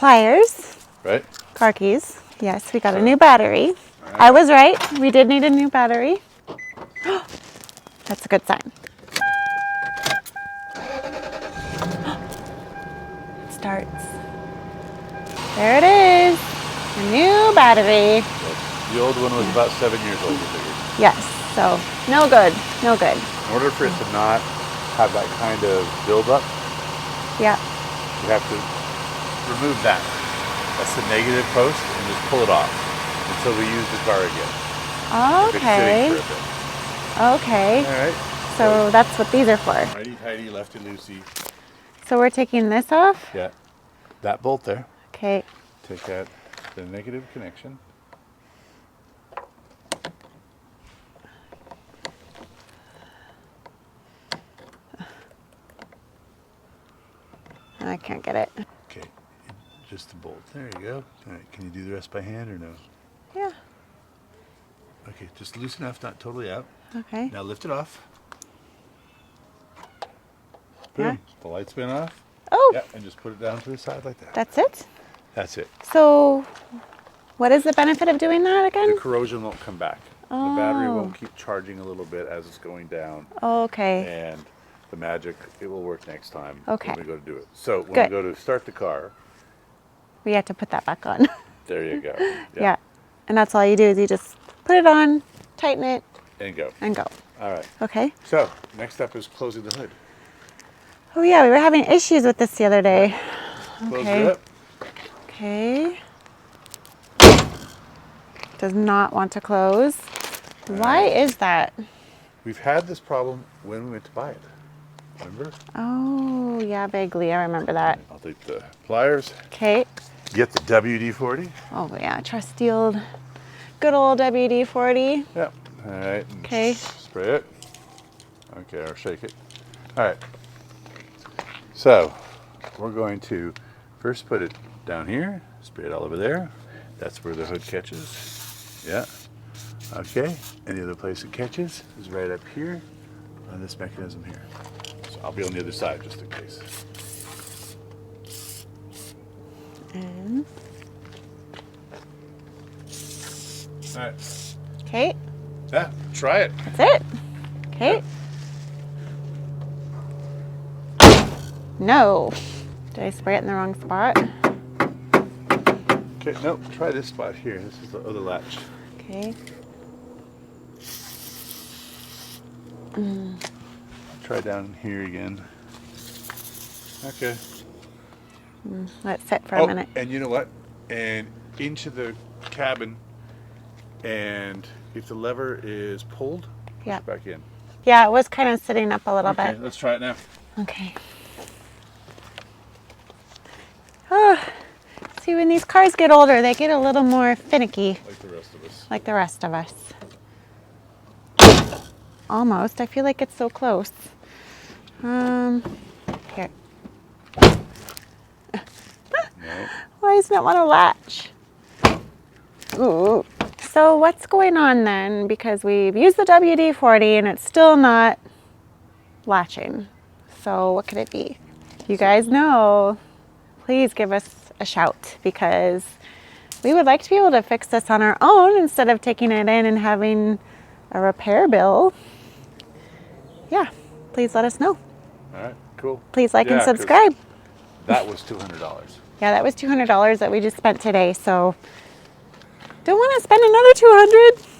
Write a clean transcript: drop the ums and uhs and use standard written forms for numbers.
pliers. Right? Car keys. Yes, we got a new battery. Right. I was right. We did need a new battery. That's a good sign. It starts. There it is. A new battery. The old one was about 7 years old, you figured. Yes, so no good, no good. In order for it to not have that kind of buildup, yeah, you have to remove that. That's the negative post, and just pull it off until we use the car again. Okay. If it's sitting for a bit. Okay. All right. So that's what these are for. Righty tighty, lefty loosey. So we're taking this off? Yeah. That bolt there. Okay. Take out the negative connection. I can't get it. Okay, just the bolt. There you go. All right, can you do the rest by hand or no? Yeah. Okay, just loose enough, not totally out. Okay. Now lift it off. Boom. Yeah. The light's been off. Oh. Yeah, and just put it down to the side like that. That's it? That's it. So what is the benefit of doing that again? The corrosion won't come back. Oh. The battery will keep charging a little bit as it's going down. Okay. And the magic, it will work next time okay. when we go to do it. So when we go to start the car, we have to put that back on. There you go. Yeah. And that's all you do is you just put it on, tighten it, and go. And go. All right. Okay. So next up is closing the hood. Oh yeah, we were having issues with this the other day. Close it up. Okay. Does not want to close. Why is that? We've had this problem when we went to buy it. Remember? Oh, yeah, vaguely. I remember that. I'll take the pliers. Okay. Get the WD-40. Oh, yeah. Trusty old, good old WD-40. Yep. All right. Okay. Spray it. Okay, or shake it. All right. So, we're going to first put it down here. Spray it all over there. That's where the hood catches. Yeah. Okay. And the other place it catches is right up here on this mechanism here. So I'll be on the other side just in case. And. All right. Okay. Yeah, try it. That's it. Okay. No. Did I spray it in the wrong spot? Okay, nope, try this spot here. This is the other latch. Okay. Try down here again. Okay. Let it sit for a minute. And you know what? And into the cabin, and if the lever is pulled, push it back in. Yeah, it was kind of sitting up a little bit. Okay, let's try it now. Okay. Oh, see, when these cars get older, they get a little more finicky. Like the rest of us. Like the rest of us. Almost. I feel like it's so close. Here. No. Why doesn't it want to latch? Ooh. So what's going on then? Because we've used the WD-40 and it's still not latching. So what could it be? You guys know, please give us a shout because we would like to be able to fix this on our own instead of taking it in and having a repair bill. Yeah, please let us know. All right, cool. Please like and subscribe. That was $200. Yeah, that was $200 that we just spent today, so don't want to spend another $200.